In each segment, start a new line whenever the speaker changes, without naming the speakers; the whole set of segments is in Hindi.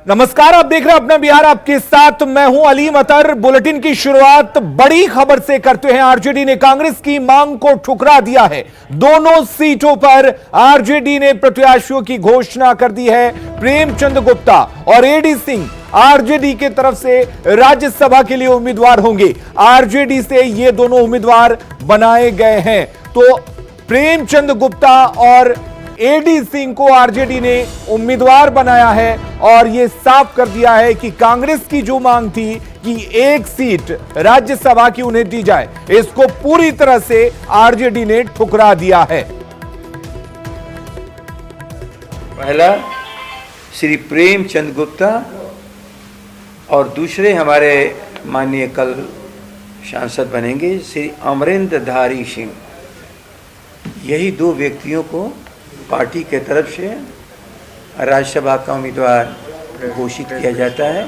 नमस्कार, आप देख रहे हैं अपना बिहार, आपके साथ मैं हूं अलीम अतर। बुलेटिन की शुरुआत बड़ी खबर से करते हैं। आरजेडी ने कांग्रेस की मांग को ठुकरा दिया है। दोनों सीटों पर आरजेडी ने प्रत्याशियों की घोषणा कर दी है। प्रेमचंद गुप्ता और एडी सिंह आरजेडी की तरफ से राज्यसभा के लिए उम्मीदवार होंगे। आरजेडी से ये दोनों उम्मीदवार बनाए गए हैं। तो प्रेमचंद गुप्ता और एडी सिंह को आरजेडी ने उम्मीदवार बनाया है और यह साफ कर दिया है कि कांग्रेस की जो मांग थी कि एक सीट राज्यसभा की उन्हें दी जाए, इसको पूरी तरह से आरजेडी ने ठुकरा दिया है।
पहला श्री प्रेमचंद गुप्ता और दूसरे हमारे माननीय कल सांसद बनेंगे श्री अमरेंद्रधारी सिंह। यही दो व्यक्तियों को पार्टी के तरफ से राज्यसभा का उम्मीदवार घोषित किया जाता है।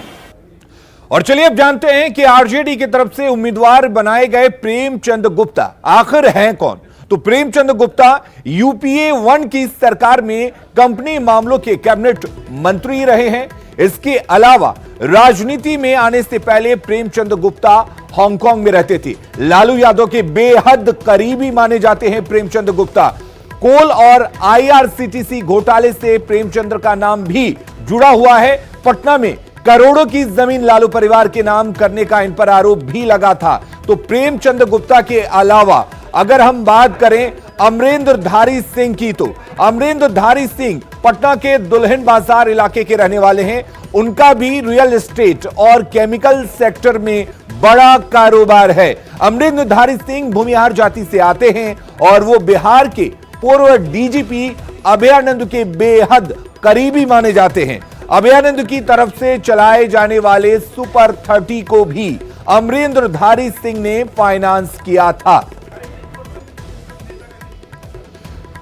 और चलिए अब जानते हैं कि आरजेडी की तरफ से उम्मीदवार बनाए गए प्रेमचंद गुप्ता आखिर हैं कौन। तो प्रेमचंद गुप्ता यूपीए 1 की सरकार में कंपनी मामलों के कैबिनेट मंत्री रहे हैं। इसके अलावा राजनीति में आने से पहले प्रेमचंद गुप्ता हांगकांग में रहते थे। लालू यादव के बेहद करीबी माने जाते हैं प्रेमचंद गुप्ता। कोल और आईआरसीटीसी घोटाले से प्रेमचंद्र का नाम भी जुड़ा हुआ है। पटना में करोड़ों की जमीन लालू परिवार के नाम करने का इन पर आरोप भी लगा था। तो प्रेमचंद गुप्ता के अलावा अगर हम बात करें अमरेंद्रधारी सिंह की, तो अमरेंद्रधारी सिंह पटना के दुल्हन बाजार इलाके के रहने वाले हैं। उनका भी रियल एस्टेट और केमिकल सेक्टर में बड़ा कारोबार है। अमरेंद्रधारी सिंह भूमिहार जाति से आते हैं और वो बिहार के पूर्व डीजीपी अभयानंद के बेहद करीबी माने जाते हैं। अभयानंद की तरफ से चलाए जाने वाले सुपर 30 को भी अमरेंद्रधारी सिंह ने फाइनेंस किया था।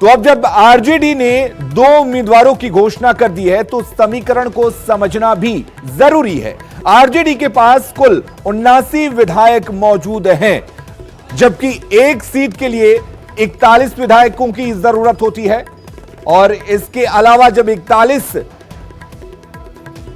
तो अब जब आरजेडी ने दो उम्मीदवारों की घोषणा कर दी है तो समीकरण को समझना भी जरूरी है। आरजेडी के पास कुल 79 विधायक मौजूद हैं, जबकि एक सीट के लिए 41 विधायकों की जरूरत होती है। और इसके अलावा जब 41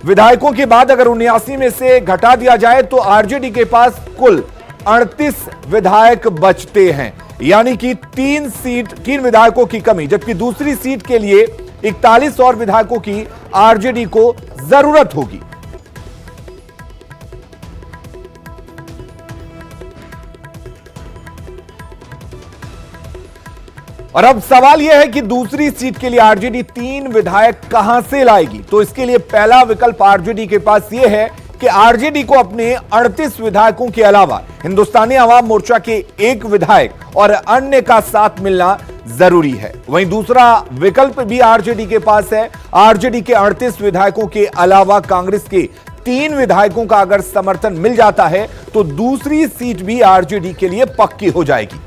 विधायकों के बाद अगर 79 में से घटा दिया जाए तो आरजेडी के पास कुल 38 विधायक बचते हैं, यानी कि 3 विधायकों की कमी। जबकि दूसरी सीट के लिए 41 और विधायकों की आरजेडी को जरूरत होगी। और अब सवाल यह है कि दूसरी सीट के लिए आरजेडी 3 विधायक कहां से लाएगी। तो इसके लिए पहला विकल्प आरजेडी के पास यह है कि आरजेडी को अपने 38 विधायकों के अलावा हिंदुस्तानी अवाम मोर्चा के 1 विधायक और अन्य का साथ मिलना जरूरी है। वहीं दूसरा विकल्प भी आरजेडी के पास है। आरजेडी के 38 विधायकों के अलावा कांग्रेस के 3 विधायकों का अगर समर्थन मिल जाता है तो दूसरी सीट भी आरजेडी के लिए पक्की हो जाएगी।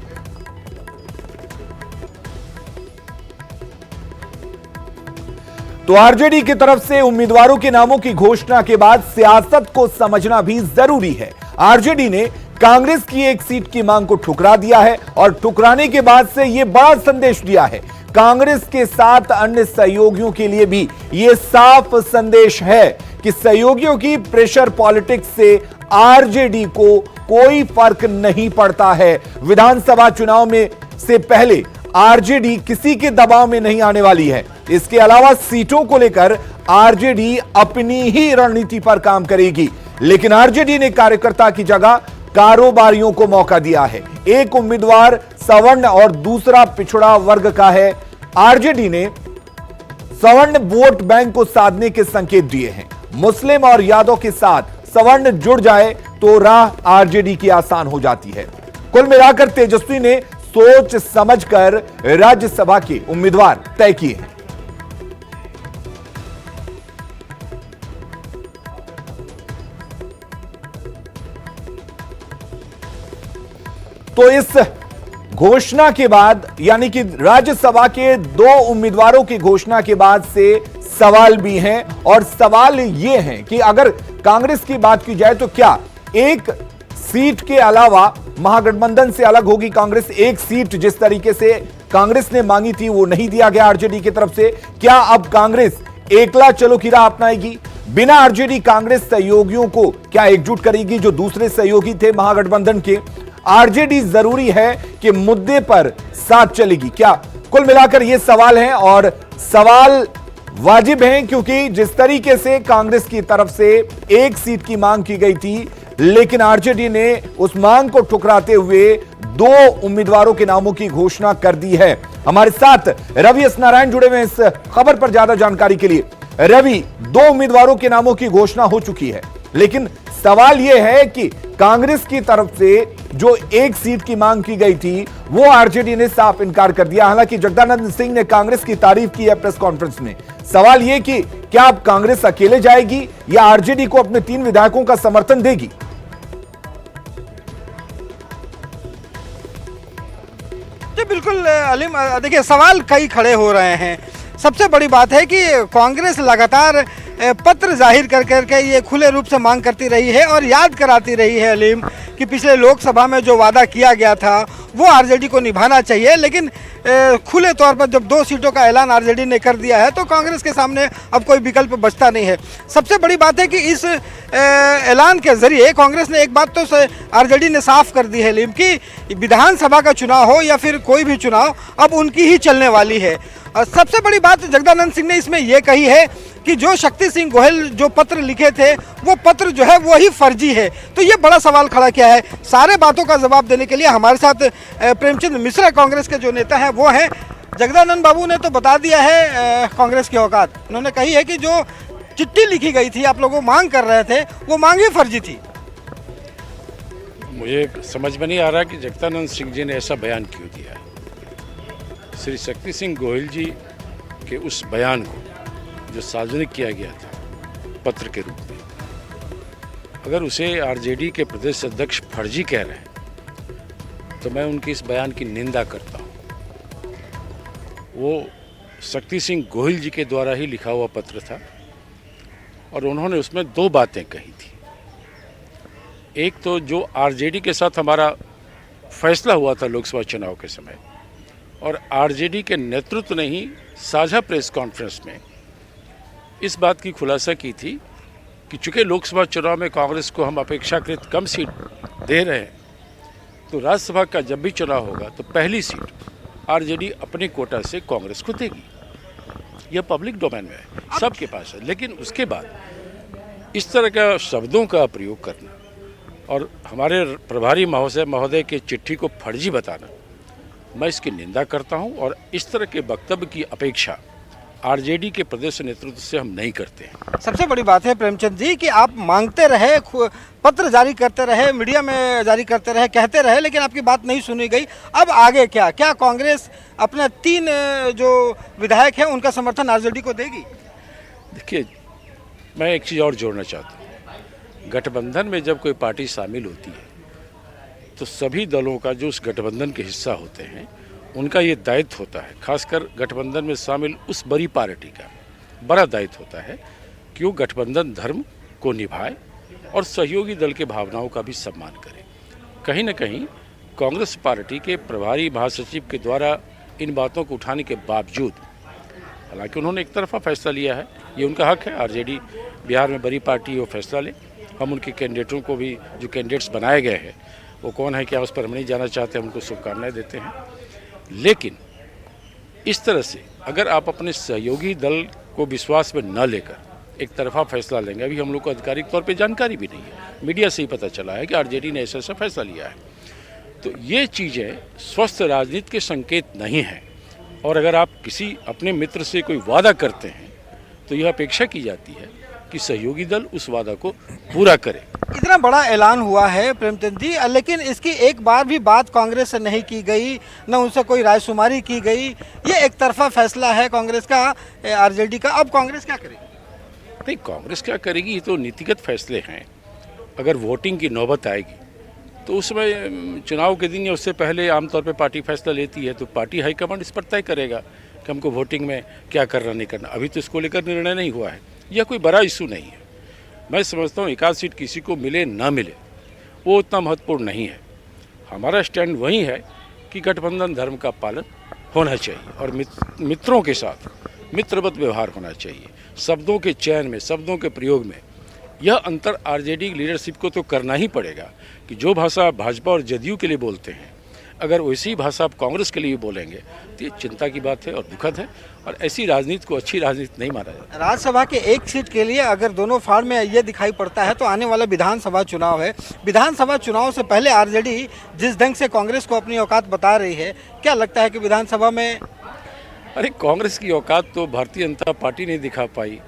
तो आरजेडी की तरफ से उम्मीदवारों के नामों की घोषणा के बाद सियासत को समझना भी जरूरी है। आरजेडी ने कांग्रेस की एक सीट की मांग को ठुकरा दिया है और ठुकराने के बाद से यह बड़ा संदेश दिया है। कांग्रेस के साथ अन्य सहयोगियों के लिए भी यह साफ संदेश है कि सहयोगियों की प्रेशर पॉलिटिक्स से आरजेडी को कोई फर्क नहीं पड़ता है। विधानसभा चुनाव में से पहले आरजेडी किसी के दबाव में नहीं आने वाली है। इसके अलावा सीटों को लेकर आरजेडी अपनी ही रणनीति पर काम करेगी। लेकिन आरजेडी ने कार्यकर्ता की जगह कारोबारियों को मौका दिया है। एक उम्मीदवार सवर्ण और दूसरा पिछड़ा वर्ग का है। आरजेडी ने सवर्ण वोट बैंक को साधने के संकेत दिए हैं। मुस्लिम और यादव के साथ सवर्ण जुड़ जाए तो राह आरजेडी की आसान हो जाती है। कुल मिलाकर तेजस्वी ने सोच समझकर राज्यसभा के उम्मीदवार तय किए हैं। तो इस घोषणा के बाद, यानी कि राज्यसभा के 2 उम्मीदवारों की घोषणा के बाद से सवाल भी हैं। और सवाल यह है कि अगर कांग्रेस की बात की जाए तो क्या एक सीट के अलावा महागठबंधन से अलग होगी कांग्रेस। एक सीट जिस तरीके से कांग्रेस ने मांगी थी वो नहीं दिया गया आरजेडी की तरफ से। क्या अब कांग्रेस एकला चलो की राह अपनाएगी? बिना आरजेडी कांग्रेस सहयोगियों को क्या एकजुट करेगी जो दूसरे सहयोगी थे महागठबंधन के? आरजेडी जरूरी है कि मुद्दे पर साथ चलेगी क्या? कुल मिलाकर यह सवाल है और सवाल वाजिब हैं, क्योंकि जिस तरीके से कांग्रेस की तरफ से एक सीट की मांग की गई थी, लेकिन आरजेडी ने उस मांग को ठुकराते हुए 2 उम्मीदवारों के नामों की घोषणा कर दी है। हमारे साथ रवि एस नारायण जुड़े हुए हैं इस खबर पर ज्यादा जानकारी के लिए। रवि, 2 उम्मीदवारों के नामों की घोषणा हो चुकी है, लेकिन सवाल यह है कि कांग्रेस की तरफ से जो एक सीट की मांग की गई थी वो आरजेडी ने साफ इनकार कर दिया। हालांकि जगदानंद सिंह ने कांग्रेस की तारीफ की है प्रेस कॉन्फ्रेंस में। सवाल यह कि क्या अब कांग्रेस अकेले जाएगी या आरजेडी को अपने 3 विधायकों का समर्थन देगी?
जी बिल्कुल अलीम, देखिए सवाल कई खड़े हो रहे हैं। सबसे बड़ी बात है कि कांग्रेस लगातार पत्र जाहिर कर करके ये खुले रूप से मांग करती रही है और याद कराती रही है अलीम कि पिछले लोकसभा में जो वादा किया गया था वो आरजेडी को निभाना चाहिए, लेकिन खुले तौर पर जब 2 सीटों का ऐलान आरजेडी ने कर दिया है तो कांग्रेस के सामने अब कोई विकल्प बचता नहीं है। सबसे बड़ी बात है कि इस ऐलान के जरिए कांग्रेस ने एक बात तो आरजेडी ने साफ कर दी है अलीम कि विधानसभा का चुनाव हो या फिर कोई भी चुनाव अब उनकी ही चलने वाली है। और सबसे बड़ी बात जगदानंद सिंह ने इसमें यह कही है कि जो शक्ति सिंह गोहिल जो पत्र लिखे थे वो पत्र जो है वो ही फर्जी है। तो ये बड़ा सवाल खड़ा किया है। सारे बातों का जवाब देने के लिए हमारे साथ प्रेमचंद मिश्रा कांग्रेस के जो नेता हैं वो हैं। जगदानंद बाबू ने तो बता दिया है कांग्रेस की औकात। उन्होंने कही है कि जो चिट्ठी लिखी गई थी, आप लोगों मांग कर रहे थे, वो मांग ही फर्जी थी।
मुझे समझ में नहीं आ रहा कि जगदानंद सिंह जी ने ऐसा बयान क्यों दिया। श्री शक्ति सिंह गोहिल जी के उस बयान को जो सार्वजनिक किया गया था पत्र के रूप में, अगर उसे आरजेडी के प्रदेश अध्यक्ष फर्जी कह रहे हैं तो मैं उनकी इस बयान की निंदा करता हूं। वो शक्ति सिंह गोहिल जी के द्वारा ही लिखा हुआ पत्र था और उन्होंने उसमें 2 बातें कही थी। एक तो जो आरजेडी के साथ हमारा फैसला हुआ था लोकसभा चुनाव के समय, और आरजेडी के नेतृत्व ने ही साझा प्रेस कॉन्फ्रेंस में इस बात की खुलासा की थी कि चूंकि लोकसभा चुनाव में कांग्रेस को हम अपेक्षाकृत कम सीट दे रहे हैं, तो राज्यसभा का जब भी चुनाव होगा तो पहली सीट आरजेडी अपने कोटा से कांग्रेस को देगी। यह पब्लिक डोमेन में है, सबके पास है। लेकिन उसके बाद इस तरह का शब्दों का प्रयोग करना और हमारे प्रभारी महोदय के चिट्ठी को फर्जी बताना, मैं इसकी निंदा करता हूं और इस तरह के वक्तव्य की अपेक्षा आरजेडी के प्रदेश नेतृत्व से हम नहीं करते हैं।
सबसे बड़ी बात है प्रेमचंद जी कि आप मांगते रहे, पत्र जारी करते रहे, मीडिया में जारी करते रहे, कहते रहे, लेकिन आपकी बात नहीं सुनी गई। अब आगे क्या क्या कांग्रेस अपने 3 जो विधायक हैं उनका समर्थन आरजेडी को देगी?
देखिए, मैं एक चीज़ और जोड़ना चाहता हूँ। गठबंधन में जब कोई पार्टी शामिल होती है तो सभी दलों का जो उस गठबंधन के हिस्सा होते हैं उनका ये दायित्व होता है, खासकर गठबंधन में शामिल उस बड़ी पार्टी का बड़ा दायित्व होता है कि वो गठबंधन धर्म को निभाए और सहयोगी दल के भावनाओं का भी सम्मान करे। कहीं ना कहीं कांग्रेस पार्टी के प्रभारी महासचिव के द्वारा इन बातों को उठाने के बावजूद, हालांकि उन्होंने एक तरफा फैसला लिया है, ये उनका हक है, आरजेडी बिहार में बड़ी पार्टी है, वो फैसला ले। हम उनके कैंडिडेटों को भी, जो कैंडिडेट्स बनाए गए हैं वो कौन है क्या उस पर हम नहीं जाना चाहते, हम उनको शुभकामनाएं देते हैं। लेकिन इस तरह से अगर आप अपने सहयोगी दल को विश्वास में न लेकर एक तरफा फैसला लेंगे, अभी हम लोग को आधिकारिक तौर पे जानकारी भी नहीं है, मीडिया से ही पता चला है कि आरजेडी ने ऐसा फैसला लिया है, तो ये चीज़ें स्वस्थ राजनीति के संकेत नहीं हैं। और अगर आप किसी अपने मित्र से कोई वादा करते हैं तो यह अपेक्षा की जाती है कि सहयोगी दल उस वादा को पूरा करे।
इतना बड़ा ऐलान हुआ है प्रेमचंद जी, लेकिन इसकी एक बार भी बात कांग्रेस से नहीं की गई, न उनसे कोई रायशुमारी की गई। ये एक तरफा फैसला है कांग्रेस का, आरजेडी का। अब कांग्रेस क्या करेगी?
नहीं, कांग्रेस क्या करेगी, ये तो नीतिगत फैसले हैं। अगर वोटिंग की नौबत आएगी तो उसमें चुनाव के दिन या उससे पहले आमतौर पर पार्टी फैसला लेती है, तो पार्टी हाईकमांड इस पर तय करेगा कि हमको वोटिंग में क्या करना नहीं करना। अभी तो इसको लेकर निर्णय नहीं हुआ है, यह कोई बड़ा इशू नहीं है। मैं समझता हूँ 1 सीट किसी को मिले ना मिले वो उतना महत्वपूर्ण नहीं है। हमारा स्टैंड वही है कि गठबंधन धर्म का पालन होना चाहिए और मित्रों के साथ मित्रवत व्यवहार होना चाहिए, शब्दों के चयन में, शब्दों के प्रयोग में। यह अंतर आरजेडी की लीडरशिप को तो करना ही पड़ेगा कि जो भाषा भाजपा और जदयू के लिए बोलते हैं, अगर वैसी भाषा आप कांग्रेस के लिए बोलेंगे तो ये चिंता की बात है और दुखद है, और ऐसी राजनीति को अच्छी राजनीति नहीं माना जाता।
राज्यसभा के एक सीट के लिए अगर दोनों फाड़ में ये दिखाई पड़ता है तो आने वाला विधानसभा चुनाव है। विधानसभा चुनाव से पहले आरजेडी जिस ढंग से कांग्रेस को अपनी औकात बता रही है, क्या लगता है कि विधानसभा में?
अरे कांग्रेस की औकात तो भारतीय जनता पार्टी नहीं दिखा पाई,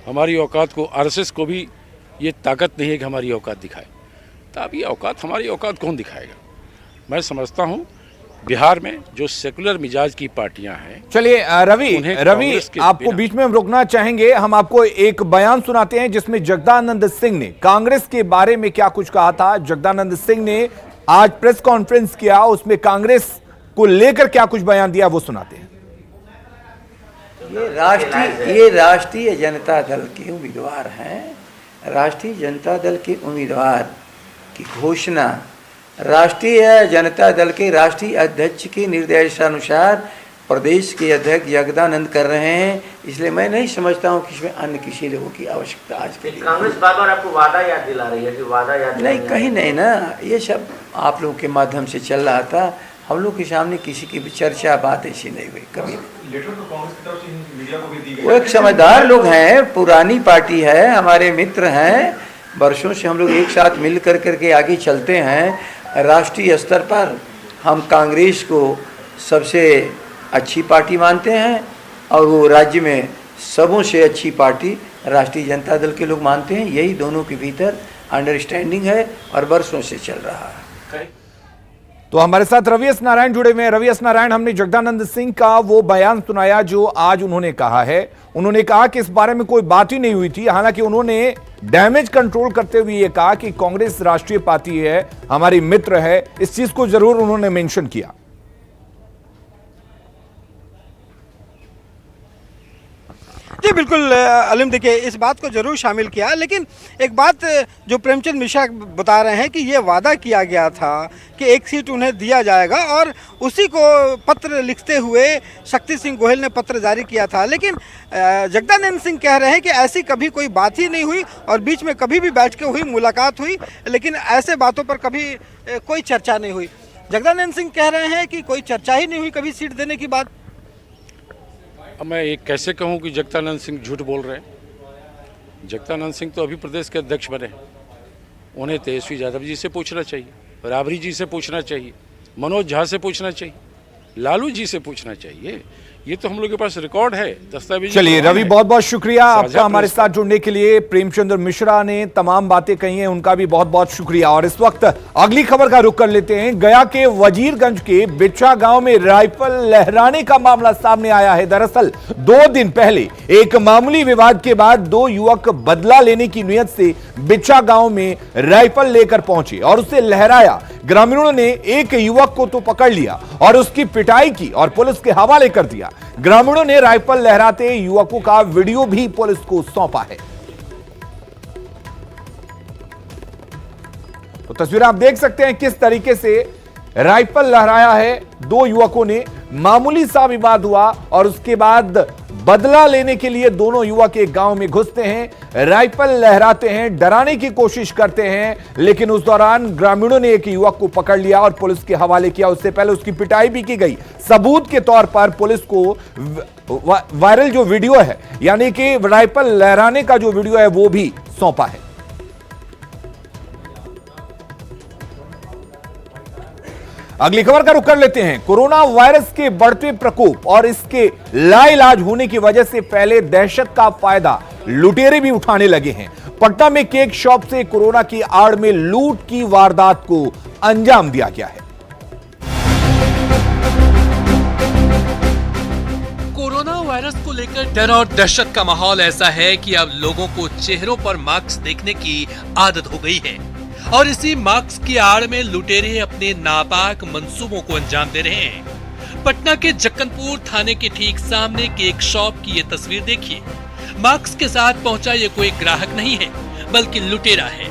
हमारी औकात को आरएसएस को भी ये ताकत नहीं है कि हमारी औकात दिखाए, तो अब ये औकात, हमारी औकात कौन दिखाएगा? मैं समझता हूँ बिहार में जो सेकुलर मिजाज की पार्टियां हैं।
चलिए रवि, आपको
बिना
बीच में हम रोकना चाहेंगे। हम आपको एक बयान सुनाते हैं जिसमें जगदानंद सिंह ने कांग्रेस के बारे में क्या कुछ कहा था। जगदानंद सिंह ने आज प्रेस कॉन्फ्रेंस किया, उसमें कांग्रेस को लेकर क्या कुछ बयान दिया वो सुनाते हैं।
ये राष्ट्रीय जनता दल के उम्मीदवार हैं। राष्ट्रीय जनता दल के उम्मीदवार की घोषणा राष्ट्रीय जनता दल के राष्ट्रीय अध्यक्ष के निर्देशानुसार प्रदेश के अध्यक्ष जगदानंद कर रहे हैं, इसलिए मैं नहीं समझता हूं कि इसमें अन्य किसी लोगों की आवश्यकता आज के लिए।
कांग्रेस बार-बार आपको वादा याद दिला रही है कि वादा याद
नहीं, कहीं नहीं ना, ये सब आप लोगों के माध्यम से चल रहा था। हम लोग के सामने किसी की भी चर्चा बात ऐसी नहीं हुई कभी नहीं। वो एक समझदार लोग हैं, पुरानी पार्टी है, हमारे मित्र हैं, वर्षों से हम लोग एक साथ मिल करके आगे चलते हैं। राष्ट्रीय स्तर पर हम कांग्रेस को सबसे अच्छी पार्टी मानते हैं और वो राज्य में सबों से अच्छी पार्टी राष्ट्रीय जनता दल के लोग मानते हैं। यही दोनों के भीतर अंडरस्टैंडिंग है और वर्षों से चल रहा है।
तो हमारे साथ रवि एस नारायण जुड़े हुए हैं। रवि एस नारायण, हमने जगदानंद सिंह का वो बयान सुनाया जो आज उन्होंने कहा है। उन्होंने कहा कि इस बारे में कोई बात ही नहीं हुई थी। हालांकि उन्होंने डैमेज कंट्रोल करते हुए ये कहा कि कांग्रेस राष्ट्रीय पार्टी है, हमारी मित्र है। इस चीज को जरूर उन्होंने मेंशन किया।
जी बिल्कुल अलीम, देखिए इस बात को जरूर शामिल किया, लेकिन एक बात जो प्रेमचंद मिश्रा बता रहे हैं कि ये वादा किया गया था कि एक सीट उन्हें दिया जाएगा और उसी को पत्र लिखते हुए शक्ति सिंह गोहिल ने पत्र जारी किया था। लेकिन जगदानंद सिंह कह रहे हैं कि ऐसी कभी कोई बात ही नहीं हुई और बीच में कभी भी बैठ के हुई मुलाकात हुई, लेकिन ऐसे बातों पर कभी कोई चर्चा नहीं हुई। जगदानंद सिंह कह रहे हैं कि कोई चर्चा ही नहीं हुई कभी सीट देने की बात।
अब मैं एक कैसे कहूं कि जगदानंद सिंह झूठ बोल रहे हैं? जगदानंद सिंह तो अभी प्रदेश के अध्यक्ष बने, उन्हें तेजस्वी यादव जी से पूछना चाहिए, राबड़ी जी से पूछना चाहिए, मनोज झा से पूछना चाहिए, लालू जी से पूछना चाहिए। ये तो हम लोग के पास रिकॉर्ड है, दस्तावेज।
चलिए रवि, बहुत बहुत शुक्रिया आपका हमारे साथ जुड़ने के लिए। प्रेमचंद्र मिश्रा ने तमाम बातें कही हैं, उनका भी बहुत बहुत शुक्रिया। और इस वक्त अगली खबर का रुख कर लेते हैं। गया के वजीरगंज के बिच्छा गांव में राइफल लहराने का मामला सामने आया है। दरअसल 2 दिन पहले एक मामूली विवाद के बाद 2 युवक बदला लेने की नियत से बिच्छा गांव में राइफल लेकर पहुंचे और उसे लहराया। ग्रामीणों ने एक युवक को तो पकड़ लिया और उसकी पिटाई की और पुलिस के हवाले कर दिया। ग्रामीणों ने राइफल लहराते युवकों का वीडियो भी पुलिस को सौंपा है। तो तस्वीर आप देख सकते हैं किस तरीके से राइफल लहराया है 2 युवकों ने। मामूली सा विवाद हुआ और उसके बाद बदला लेने के लिए दोनों युवक एक गांव में घुसते हैं, राइफल लहराते हैं, डराने की कोशिश करते हैं, लेकिन उस दौरान ग्रामीणों ने एक युवक को पकड़ लिया और पुलिस के हवाले किया। उससे पहले उसकी पिटाई भी की गई। सबूत के तौर पर पुलिस को वायरल जो वीडियो है, यानी कि राइफल लहराने का जो वीडियो है वो भी सौंपा है। अगली खबर का रुख कर लेते हैं। कोरोना वायरस के बढ़ते प्रकोप और इसके लाइलाज होने की वजह से पहले दहशत का फायदा लुटेरे भी उठाने लगे हैं। पटना में केक शॉप से कोरोना की आड़ में लूट की वारदात को अंजाम दिया गया है।
कोरोना वायरस को लेकर डर और दहशत का माहौल ऐसा है कि अब लोगों को चेहरों पर मास्क देखने की आदत हो गई है और इसी मास्क की आड़ में लुटेरे अपने नापाक मंसूबों को अंजाम दे रहे हैं। पटना के जक्कनपुर थाने के ठीक सामने केक शॉप की ये तस्वीर देखिए। मास्क के साथ पहुंचा ये कोई ग्राहक नहीं है बल्कि लुटेरा है।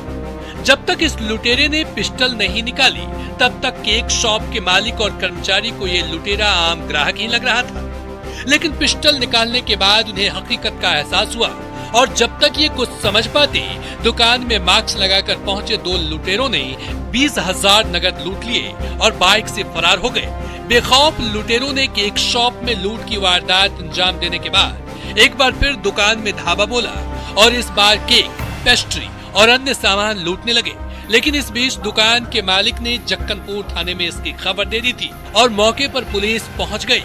जब तक इस लुटेरे ने पिस्टल नहीं निकाली तब तक केक शॉप के मालिक और कर्मचारी को ये लुटेरा आम ग्राहक ही लग रहा था। लेकिन पिस्टल निकालने के बाद उन्हें हकीकत का एहसास हुआ और जब तक ये कुछ समझ पाते, दुकान में मास्क लगाकर पहुंचे 2 लुटेरों ने 20,000 नगद लूट लिए और बाइक से फरार हो गए। बेखौफ लुटेरों ने केक शॉप में लूट की वारदात अंजाम देने के बाद एक बार फिर दुकान में धावा बोला और इस बार केक, पेस्ट्री और अन्य सामान लूटने लगे। लेकिन इस बीच दुकान के मालिक ने जक्कनपुर थाने में इसकी खबर दे दी थी और मौके पर पुलिस पहुंच गई।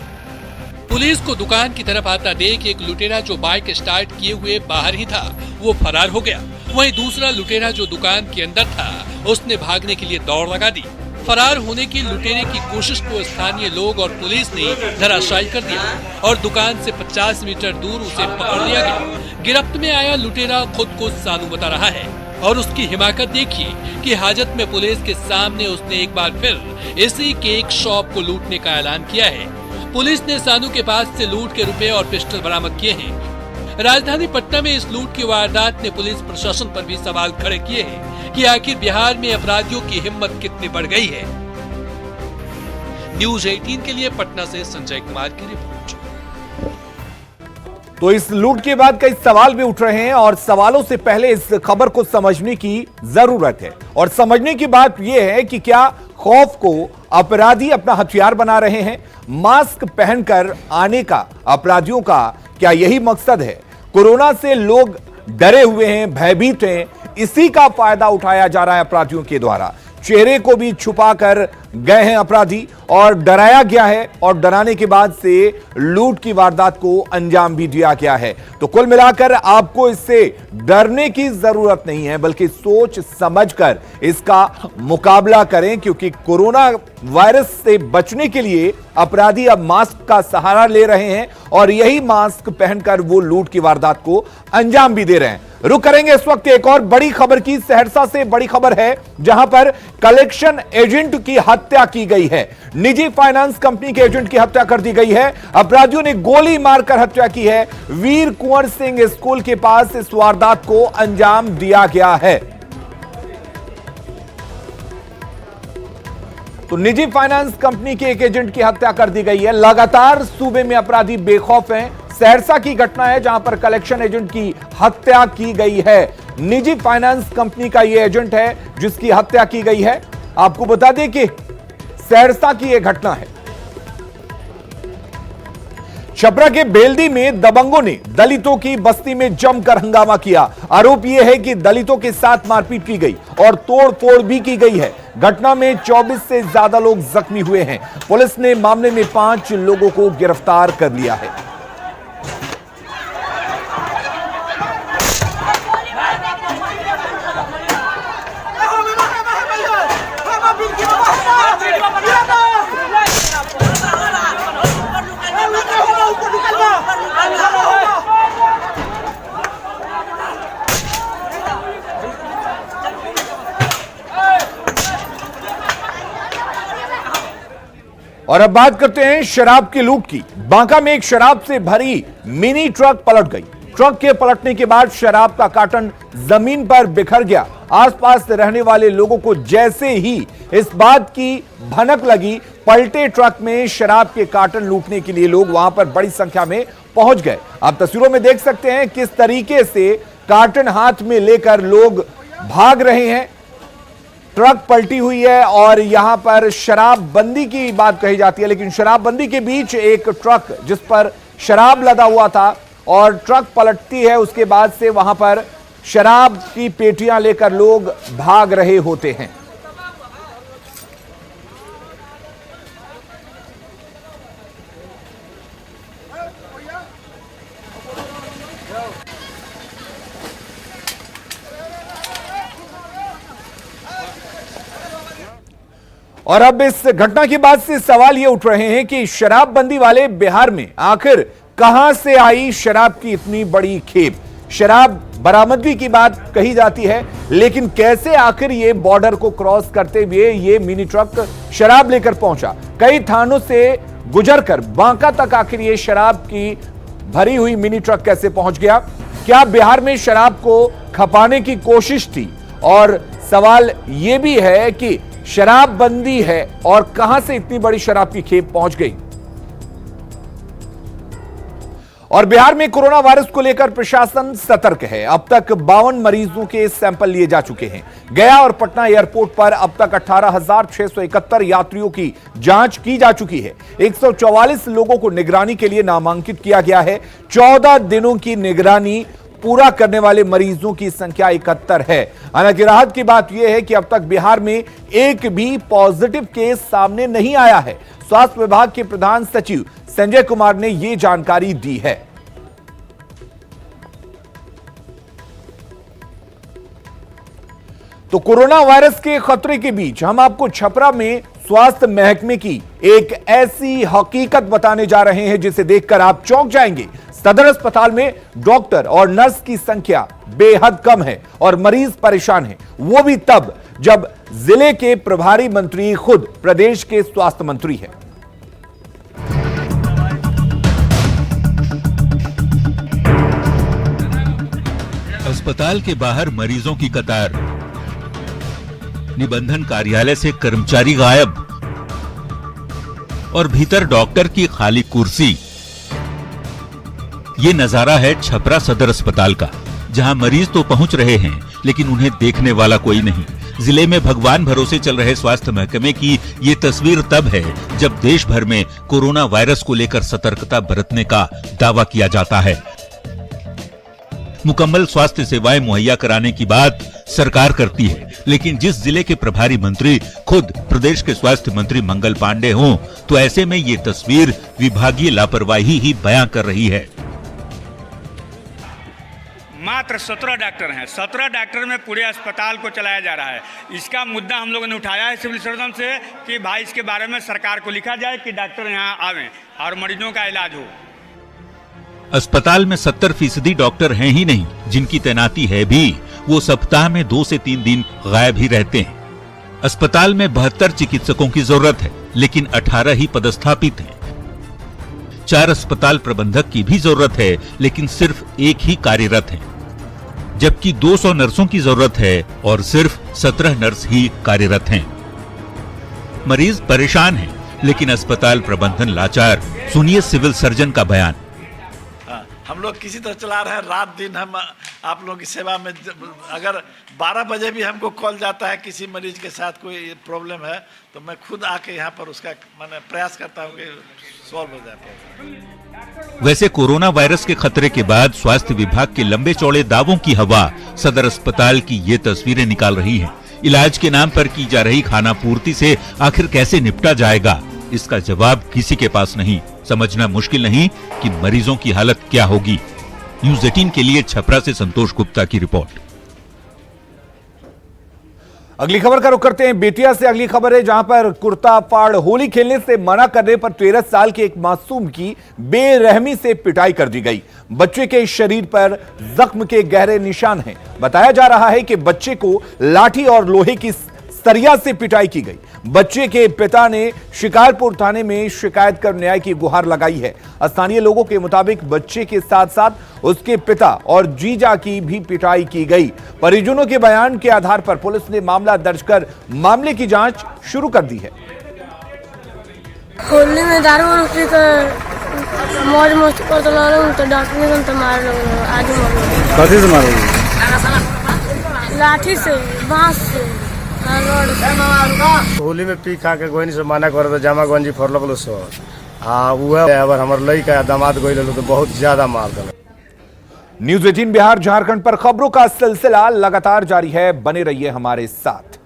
पुलिस को दुकान की तरफ आता देख एक लुटेरा जो बाइक स्टार्ट किए हुए बाहर ही था, वो फरार हो गया। वहीं दूसरा लुटेरा जो दुकान के अंदर था, उसने भागने के लिए दौड़ लगा दी। फरार होने की लुटेरे की कोशिश को स्थानीय लोग और पुलिस ने धराशायी कर दिया और दुकान से 50 मीटर दूर उसे पकड़ लिया गया। गिरफ्त में आया लुटेरा खुद को सानू बता रहा है और उसकी हिमाकत देखिए कि हाजत में पुलिस के सामने उसने एक बार फिर इसी केक शॉप को लूटने का ऐलान किया है। पुलिस ने सानू के पास से लूट के रुपए और पिस्टल बरामद किए हैं। राजधानी पटना में इस लूट की वारदात ने पुलिस प्रशासन पर भी सवाल खड़े किए हैं कि आखिर बिहार में अपराधियों की हिम्मत कितनी बढ़ गई है। न्यूज 18 के लिए पटना से संजय कुमार की रिपोर्ट।
तो इस लूट के बाद कई सवाल भी उठ रहे हैं और सवालों से पहले इस खबर को समझने की जरूरत है। और समझने की बात यह है कि क्या खौफ को अपराधी अपना हथियार बना रहे हैं? मास्क पहनकर आने का अपराधियों का क्या यही मकसद है? कोरोना से लोग डरे हुए हैं, भयभीत हैं, इसी का फायदा उठाया जा रहा है अपराधियों के द्वारा। चेहरे को भी छुपाकर गए हैं अपराधी और डराया गया है और डराने के बाद से लूट की वारदात को अंजाम भी दिया गया है। तो कुल मिलाकर आपको इससे डरने की जरूरत नहीं है, बल्कि सोच समझकर इसका मुकाबला करें, क्योंकि कोरोना वायरस से बचने के लिए अपराधी अब मास्क का सहारा ले रहे हैं और यही मास्क पहनकर वो लूट की वारदात को अंजाम भी दे रहे हैं। रुक करेंगे इस वक्त एक और बड़ी खबर की। सहरसा से बड़ी खबर है, जहां पर कलेक्शन एजेंट की हत्या की गई है। निजी फाइनेंस कंपनी के एजेंट की हत्या कर दी गई है। अपराधियों ने गोली मारकर हत्या की है। वीर कुंवर सिंह स्कूल के पास इस वारदात को अंजाम दिया गया है। तो निजी फाइनेंस कंपनी के एक एजेंट की हत्या कर दी गई है। लगातार सूबे में अपराधी बेखौफ हैं। सहरसा की घटना है जहां पर कलेक्शन एजेंट की हत्या की गई है। निजी फाइनेंस कंपनी का यह एजेंट है जिसकी हत्या की गई है। आपको बता दें कि सहरसा की यह घटना है। छपरा के बेलदी में दबंगों ने दलितों की बस्ती में जमकर हंगामा किया। आरोप यह है कि दलितों के साथ मारपीट की गई और तोड़फोड़ भी की गई है। घटना में 24 से ज्यादा लोग जख्मी हुए हैं। पुलिस ने मामले में 5 लोगों को गिरफ्तार कर लिया है। और अब बात करते हैं शराब की लूट की। बांका में एक शराब से भरी मिनी ट्रक पलट गई। ट्रक के पलटने के बाद शराब का कार्टन जमीन पर बिखर गया। आसपास रहने वाले लोगों को जैसे ही इस बात की भनक लगी, पलटे ट्रक में शराब के कार्टन लूटने के लिए लोग वहां पर बड़ी संख्या में पहुंच गए। आप तस्वीरों में देख सकते हैं किस तरीके से कार्टन हाथ में लेकर लोग भाग रहे हैं। ट्रक पलटी हुई है और यहां पर शराबबंदी की बात कही जाती है, लेकिन शराबबंदी के बीच एक ट्रक जिस पर शराब लदा हुआ था और ट्रक पलटती है, उसके बाद से वहां पर शराब की पेटियां लेकर लोग भाग रहे होते हैं। और अब इस घटना के बाद से सवाल ये उठ रहे हैं कि शराबबंदी वाले बिहार में आखिर कहां से आई शराब की इतनी बड़ी खेप। शराब बरामदगी की बात कही जाती है, लेकिन कैसे आखिर ये बॉर्डर को क्रॉस करते हुए ये मिनी ट्रक शराब लेकर पहुंचा। कई थानों से गुजरकर बांका तक आखिर ये शराब की भरी हुई मिनी ट्रक कैसे पहुंच गया। क्या बिहार में शराब को खपाने की कोशिश थी? और सवाल यह भी है कि शराबबंदी है और कहां से इतनी बड़ी शराब की खेप पहुंच गई। और बिहार में कोरोना वायरस को लेकर प्रशासन सतर्क है। अब तक 52 मरीजों के सैंपल लिए जा चुके हैं। गया और पटना एयरपोर्ट पर अब तक 18,671 यात्रियों की जांच की जा चुकी है। 144 लोगों को निगरानी के लिए नामांकित किया गया है। 14 दिनों की निगरानी पूरा करने वाले मरीजों की संख्या 71 है। हालांकि राहत की बात यह है कि अब तक बिहार में एक भी पॉजिटिव केस सामने नहीं आया है। स्वास्थ्य विभाग के प्रधान सचिव संजय कुमार ने यह जानकारी दी है। तो कोरोना वायरस के खतरे के बीच हम आपको छपरा में स्वास्थ्य महकमे की एक ऐसी हकीकत बताने जा रहे हैं जिसे देखकर आप चौंक जाएंगे। सदर अस्पताल में डॉक्टर और नर्स की संख्या बेहद कम है और मरीज परेशान हैं, वो भी तब जब जिले के प्रभारी मंत्री खुद प्रदेश के स्वास्थ्य मंत्री हैं।
अस्पताल के बाहर मरीजों की कतार, निबंधन कार्यालय से कर्मचारी गायब और भीतर डॉक्टर की खाली कुर्सी। ये नजारा है छपरा सदर अस्पताल का, जहां मरीज तो पहुंच रहे हैं लेकिन उन्हें देखने वाला कोई नहीं। जिले में भगवान भरोसे चल रहे स्वास्थ्य महकमे की ये तस्वीर तब है जब देश भर में कोरोना वायरस को लेकर सतर्कता बरतने का दावा किया जाता है। मुकम्मल स्वास्थ्य सेवाएं मुहैया कराने की बात सरकार करती है, लेकिन जिस जिले के प्रभारी मंत्री खुद प्रदेश के स्वास्थ्य मंत्री मंगल पांडे हों, तो ऐसे में ये तस्वीर विभागीय लापरवाही ही बयां कर रही है।
मात्र 17 डॉक्टर हैं, 17 डॉक्टर में पूरे अस्पताल को चलाया जा रहा है। इसका मुद्दा हम लोगों ने उठाया है सिविल सर्जन से कि भाई इसके बारे में सरकार को लिखा जाए कि डॉक्टर यहाँ आवें और मरीजों का इलाज हो।
अस्पताल में 70% डॉक्टर हैं ही नहीं, जिनकी तैनाती है भी वो सप्ताह में 2 से 3 दिन गायब ही रहते हैं। अस्पताल में 72 चिकित्सकों की जरूरत है, लेकिन 18 ही पदस्थापित हैं। 4 अस्पताल प्रबंधक की भी जरूरत है, लेकिन सिर्फ एक ही कार्यरत है, जबकि 200 नर्सों की जरूरत है और सिर्फ 17 नर्स ही कार्यरत हैं। मरीज परेशान हैं, लेकिन अस्पताल प्रबंधन लाचार। सुनिए सिविल सर्जन का बयान।
हम लोग किसी तरह चला रहे हैं, रात दिन हम आप लोगों की सेवा में। अगर 12 बजे भी हमको कॉल जाता है किसी मरीज के साथ कोई प्रॉब्लम है, तो मैं खुद आके यहाँ पर उसका मैंने प्रयास करता हूँ कि सॉल्व हो जाए।
वैसे कोरोना वायरस के खतरे के बाद स्वास्थ्य विभाग के लंबे चौड़े दावों की हवा सदर अस्पताल की ये तस्वीरें निकाल रही है। इलाज के नाम पर की जा रही खानापूर्ति से आखिर कैसे निपटा जाएगा, इसका जवाब किसी के पास नहीं। समझना मुश्किल नहीं कि मरीजों की हालत क्या होगी। न्यूज़ 18 के लिए छपरा से संतोष गुप्ता की रिपोर्ट।
अगली खबर का रुख करते हैं बेतिया से। अगली खबर है जहां पर कुर्ता फाड़ होली खेलने से मना करने पर 13 साल के एक मासूम की बेरहमी से पिटाई कर दी गई। बच्चे के शरीर पर जख्म के गहरे निशान हैं। बताया जा रहा है कि बच्चे को लाठी और लोहे की सरिया से पिटाई की गई। बच्चे के पिता ने शिकारपुर थाने में शिकायत कर न्याय की गुहार लगाई है। स्थानीय लोगों के मुताबिक बच्चे के साथ साथ उसके पिता और जीजा की भी पिटाई की गई। परिजनों के बयान के आधार पर पुलिस ने मामला दर्ज कर मामले की जांच शुरू कर दी है।
होली में दारू पी कर मौज मस्ती करते रहो तो डॉक्टर तो मार लो। आज
कथी से मारो?
लाठी से, बांस से।
होली में पी खा के गोइनी से माना कर जामा गंजी फरल बोलो सो अब हमर लइका दामाद गइल तो बहुत ज्यादा मार दिल।
न्यूज़ 18 बिहार झारखंड पर खबरों का सिलसिला लगातार जारी है। बने रहिए हमारे साथ।